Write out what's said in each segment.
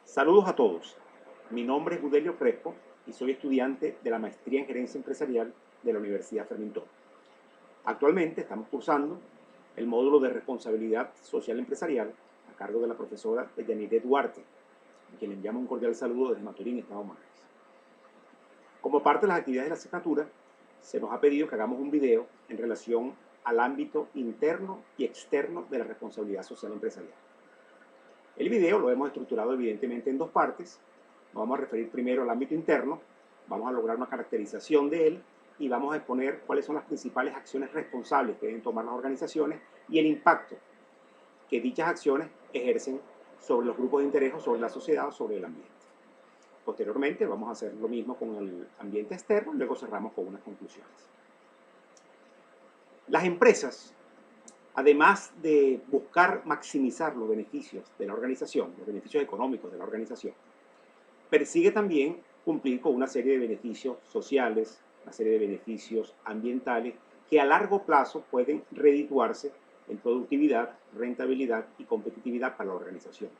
Saludos a todos. Mi nombre es Budelio Crespo y soy estudiante de la Maestría en Gerencia Empresarial de la Universidad Fermín. Actualmente estamos cursando el módulo de Responsabilidad Social Empresarial a cargo de la profesora Yanire Duarte, a quien le enviamos un cordial saludo desde Maturín, Estado Mares. Como parte de las actividades de la asignatura, se nos ha pedido que hagamos un video en relación al ámbito interno y externo de la responsabilidad social empresarial. El video lo hemos estructurado evidentemente en dos partes. Nos vamos a referir primero al ámbito interno, vamos a lograr una caracterización de él y vamos a exponer cuáles son las principales acciones responsables que deben tomar las organizaciones y el impacto que dichas acciones ejercen sobre los grupos de interés o sobre la sociedad o sobre el ambiente. Posteriormente vamos a hacer lo mismo con el ambiente externo y luego cerramos con unas conclusiones. Las empresas, además de buscar maximizar los beneficios de la organización, los beneficios económicos de la organización, persigue también cumplir con una serie de beneficios sociales, una serie de beneficios ambientales que a largo plazo pueden redituarse en productividad, rentabilidad y competitividad para la organización.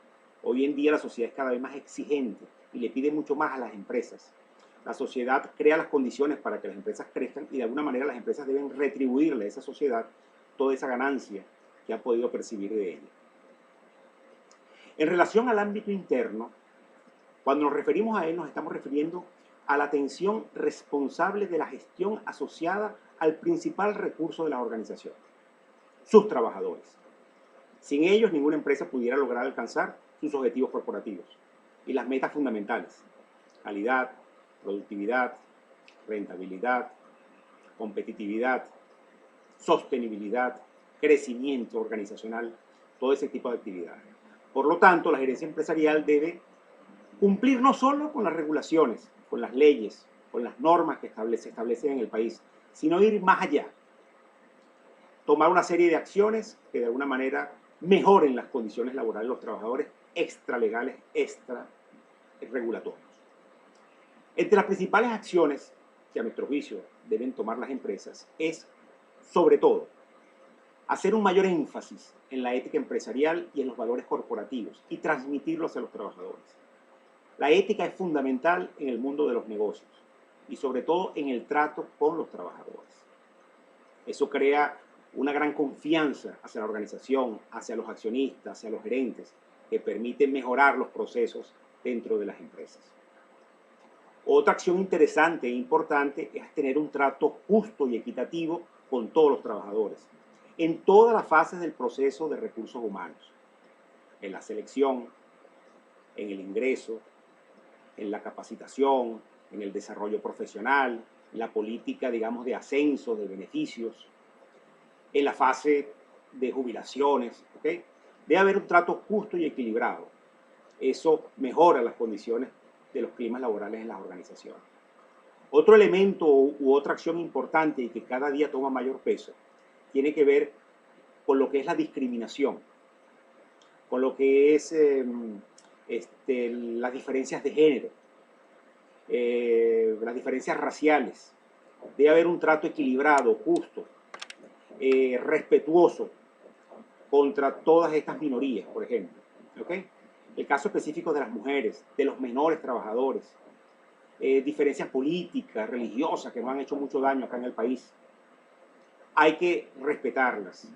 Hoy en día la sociedad es cada vez más exigente y le pide mucho más a las empresas. La sociedad crea las condiciones para que las empresas crezcan y de alguna manera las empresas deben retribuirle a esa sociedad toda esa ganancia que ha podido percibir de ella. En relación al ámbito interno, cuando nos referimos a él nos estamos refiriendo a la atención responsable de la gestión asociada al principal recurso de la organización, sus trabajadores. Sin ellos ninguna empresa pudiera lograr alcanzar sus objetivos corporativos y las metas fundamentales: calidad, productividad, rentabilidad, competitividad, sostenibilidad, crecimiento organizacional, todo ese tipo de actividades. Por lo tanto, la gerencia empresarial debe cumplir no solo con las regulaciones, con las leyes, con las normas que se establecen en el país, sino ir más allá. Tomar una serie de acciones que de alguna manera mejoren las condiciones laborales de los trabajadores extralegales, extrarregulatorios. Entre las principales acciones que a nuestro juicio deben tomar las empresas es, sobre todo, hacer un mayor énfasis en la ética empresarial y en los valores corporativos y transmitirlos a los trabajadores. La ética es fundamental en el mundo de los negocios y sobre todo en el trato con los trabajadores. Eso crea una gran confianza hacia la organización, hacia los accionistas, hacia los gerentes, que permite mejorar los procesos dentro de las empresas. Otra acción interesante e importante es tener un trato justo y equitativo con todos los trabajadores, en todas las fases del proceso de recursos humanos, en la selección, en el ingreso, en la capacitación, en el desarrollo profesional, en la política, digamos, de ascenso, de beneficios, en la fase de jubilaciones, ¿okay? Debe haber un trato justo y equilibrado. Eso mejora las condiciones de los climas laborales en las organizaciones. Otro elemento u otra acción importante y que cada día toma mayor peso tiene que ver con lo que es la discriminación, con lo que es las diferencias de género, las diferencias raciales. Debe haber un trato equilibrado, justo, respetuoso contra todas estas minorías, por ejemplo. ¿Okay? El caso específico de las mujeres, de los menores trabajadores, diferencias políticas, religiosas que nos han hecho mucho daño acá en el país. Hay que respetarlas,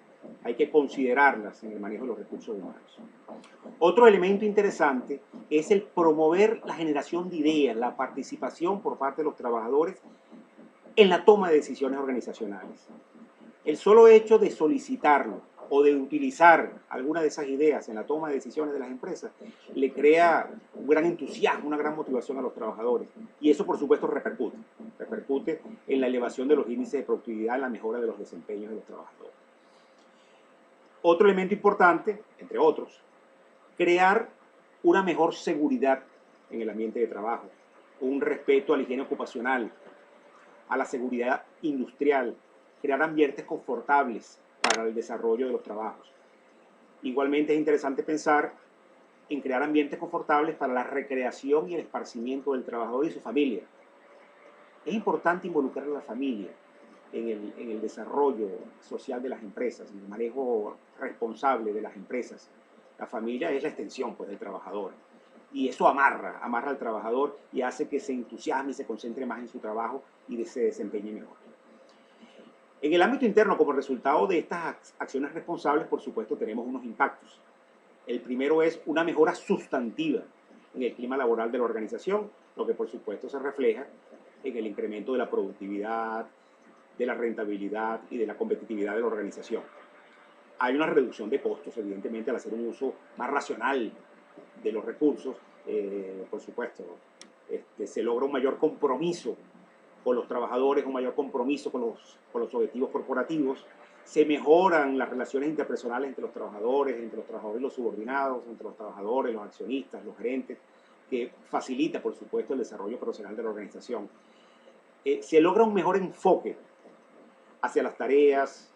hay que considerarlas en el manejo de los recursos humanos. Otro elemento interesante es el promover la generación de ideas, la participación por parte de los trabajadores en la toma de decisiones organizacionales. El solo hecho de solicitarlo o de utilizar alguna de esas ideas en la toma de decisiones de las empresas le crea un gran entusiasmo, una gran motivación a los trabajadores. Y eso, por supuesto, repercute en la elevación de los índices de productividad, en la mejora de los desempeños de los trabajadores. Otro elemento importante, entre otros, crear una mejor seguridad en el ambiente de trabajo, un respeto a la higiene ocupacional, a la seguridad industrial, crear ambientes confortables para el desarrollo de los trabajos. Igualmente es interesante pensar en crear ambientes confortables para la recreación y el esparcimiento del trabajador y su familia. Es importante involucrar a la familia en el desarrollo social de las empresas, en el manejo responsable de las empresas. La familia es la extensión, pues, del trabajador. Y eso amarra al trabajador y hace que se entusiasme y se concentre más en su trabajo y se desempeñe mejor. En el ámbito interno, como resultado de estas acciones responsables, por supuesto, tenemos unos impactos. El primero es una mejora sustantiva en el clima laboral de la organización, lo que por supuesto se refleja en el incremento de la productividad, de la rentabilidad y de la competitividad de la organización. Hay una reducción de costos, evidentemente, al hacer un uso más racional de los recursos. Por supuesto, se logra un mayor compromiso con los trabajadores, un mayor compromiso con los objetivos corporativos. Se mejoran las relaciones interpersonales entre los trabajadores y los subordinados, entre los trabajadores, los accionistas, los gerentes, que facilita, por supuesto, el desarrollo profesional de la organización. Se logra un mejor enfoque hacia las tareas,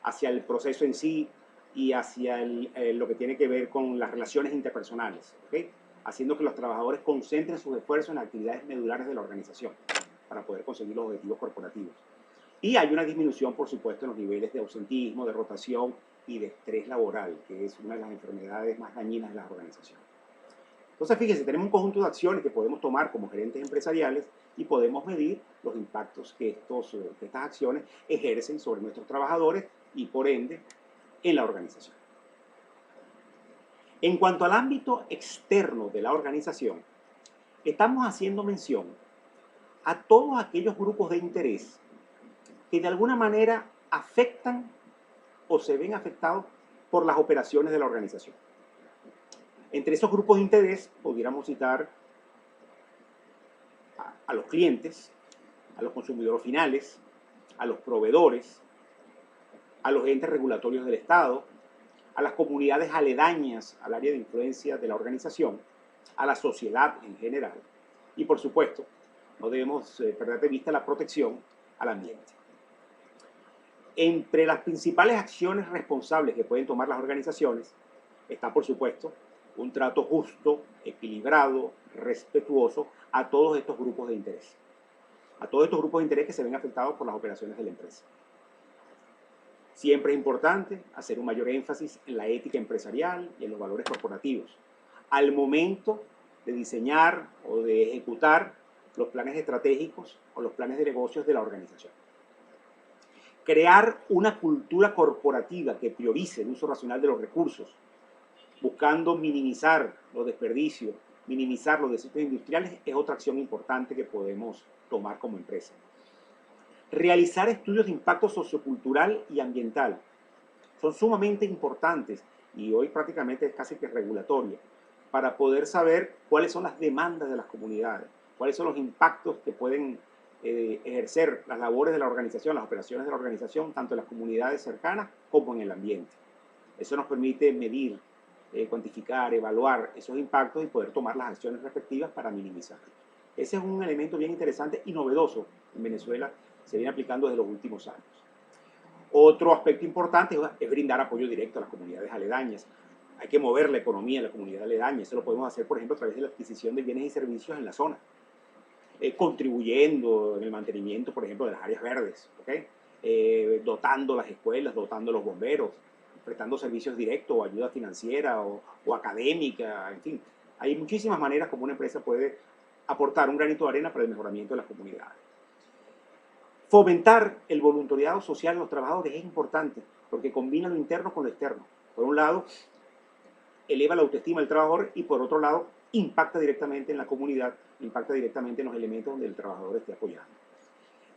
hacia el proceso en sí y hacia lo que tiene que ver con las relaciones interpersonales, ¿okay? Haciendo que los trabajadores concentren sus esfuerzos en las actividades medulares de la organización para poder conseguir los objetivos corporativos. Y hay una disminución, por supuesto, en los niveles de ausentismo, de rotación y de estrés laboral, que es una de las enfermedades más dañinas de las organizaciones. Entonces, fíjense, tenemos un conjunto de acciones que podemos tomar como gerentes empresariales y podemos medir los impactos que estas acciones ejercen sobre nuestros trabajadores y, por ende, en la organización. En cuanto al ámbito externo de la organización, estamos haciendo mención a todos aquellos grupos de interés que de alguna manera afectan o se ven afectados por las operaciones de la organización. Entre esos grupos de interés pudiéramos citar a los clientes, a los consumidores finales, a los proveedores, a los entes regulatorios del Estado, a las comunidades aledañas al área de influencia de la organización, a la sociedad en general y, por supuesto, no debemos perder de vista la protección al ambiente. Entre las principales acciones responsables que pueden tomar las organizaciones está, por supuesto, un trato justo, equilibrado, respetuoso a todos estos grupos de interés. A todos estos grupos de interés que se ven afectados por las operaciones de la empresa. Siempre es importante hacer un mayor énfasis en la ética empresarial y en los valores corporativos al momento de diseñar o de ejecutar los planes estratégicos o los planes de negocios de la organización. Crear una cultura corporativa que priorice el uso racional de los recursos, buscando minimizar los desperdicios, minimizar los desechos industriales, es otra acción importante que podemos tomar como empresa. Realizar estudios de impacto sociocultural y ambiental son sumamente importantes y hoy prácticamente es casi que regulatoria para poder saber cuáles son las demandas de las comunidades, cuáles son los impactos que pueden ejercer las labores de la organización, las operaciones de la organización, tanto en las comunidades cercanas como en el ambiente. Eso nos permite medir, cuantificar, evaluar esos impactos y poder tomar las acciones respectivas para minimizarlos. Ese es un elemento bien interesante y novedoso en Venezuela, se viene aplicando desde los últimos años. Otro aspecto importante es brindar apoyo directo a las comunidades aledañas. Hay que mover la economía en la comunidad aledaña. Eso lo podemos hacer, por ejemplo, a través de la adquisición de bienes y servicios en la zona. Contribuyendo en el mantenimiento, por ejemplo, de las áreas verdes, ¿okay? Dotando las escuelas, dotando los bomberos, prestando servicios directos o ayuda financiera o académica, en fin. Hay muchísimas maneras como una empresa puede aportar un granito de arena para el mejoramiento de las comunidades. Fomentar el voluntariado social en los trabajadores es importante porque combina lo interno con lo externo. Por un lado, eleva la autoestima del trabajador y por otro lado, impacta directamente en la comunidad, impacta directamente en los elementos donde el trabajador esté apoyando.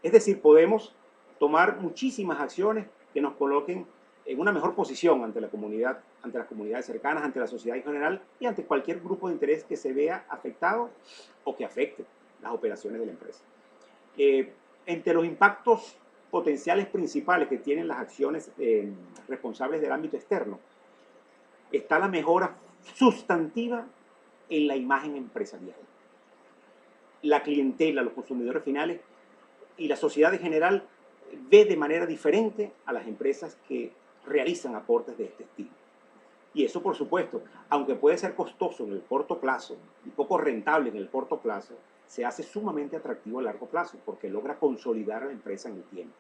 Es decir, podemos tomar muchísimas acciones que nos coloquen en una mejor posición ante la comunidad, ante las comunidades cercanas, ante la sociedad en general y ante cualquier grupo de interés que se vea afectado o que afecte las operaciones de la empresa. Entre los impactos potenciales principales que tienen las acciones responsables del ámbito externo está la mejora sustantiva en la imagen empresarial. La clientela, los consumidores finales y la sociedad en general ve de manera diferente a las empresas que realizan aportes de este estilo. Y eso, por supuesto, aunque puede ser costoso en el corto plazo y poco rentable en el corto plazo, se hace sumamente atractivo a largo plazo porque logra consolidar a la empresa en el tiempo.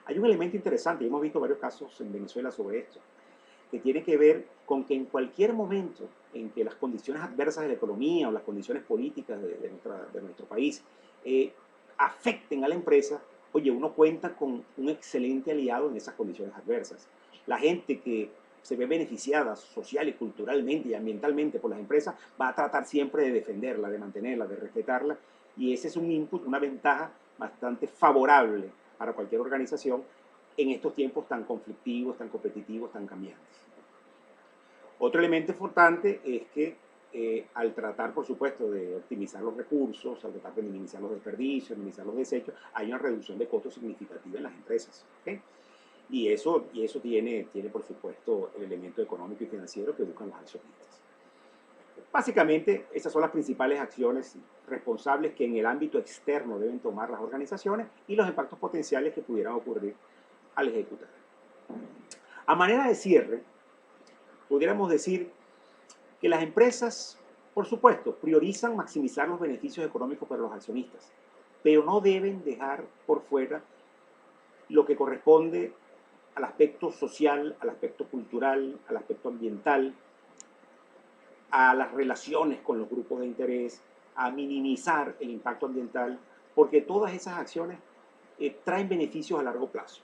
Hay un elemento interesante, y hemos visto varios casos en Venezuela sobre esto. que tiene que ver con que en cualquier momento en que las condiciones adversas de la economía o las condiciones políticas de nuestro país afecten a la empresa, oye, uno cuenta con un excelente aliado en esas condiciones adversas. La gente que se ve beneficiada social y culturalmente y ambientalmente por las empresas va a tratar siempre de defenderla, de mantenerla, de respetarla, y ese es un input, una ventaja bastante favorable para cualquier organización en estos tiempos tan conflictivos, tan competitivos, tan cambiantes. Otro elemento importante es que al tratar, por supuesto, de optimizar los recursos, al tratar de minimizar los desperdicios, minimizar los desechos, hay una reducción de costos significativa en las empresas. ¿Okay? Y eso tiene, por supuesto, el elemento económico y financiero que buscan los accionistas. Básicamente, esas son las principales acciones responsables que en el ámbito externo deben tomar las organizaciones y los impactos potenciales que pudieran ocurrir al ejecutar. A manera de cierre, pudiéramos decir que las empresas, por supuesto, priorizan maximizar los beneficios económicos para los accionistas, pero no deben dejar por fuera lo que corresponde al aspecto social, al aspecto cultural, al aspecto ambiental, a las relaciones con los grupos de interés, a minimizar el impacto ambiental, porque todas esas acciones traen beneficios a largo plazo.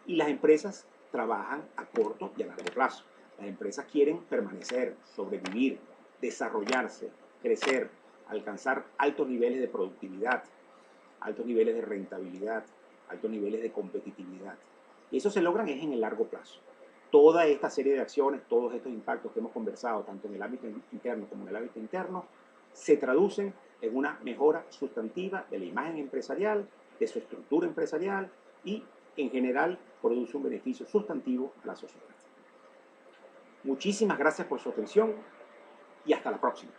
Y las empresas trabajan a corto y a largo plazo. Las empresas quieren permanecer, sobrevivir, desarrollarse, crecer, alcanzar altos niveles de productividad, altos niveles de rentabilidad, altos niveles de competitividad. Y eso se logran es en el largo plazo. Toda esta serie de acciones, todos estos impactos que hemos conversado, tanto en el ámbito interno como en el ámbito interno, se traducen en una mejora sustantiva de la imagen empresarial, de su estructura empresarial y, en general, produce un beneficio sustantivo a la sociedad. Muchísimas gracias por su atención y hasta la próxima.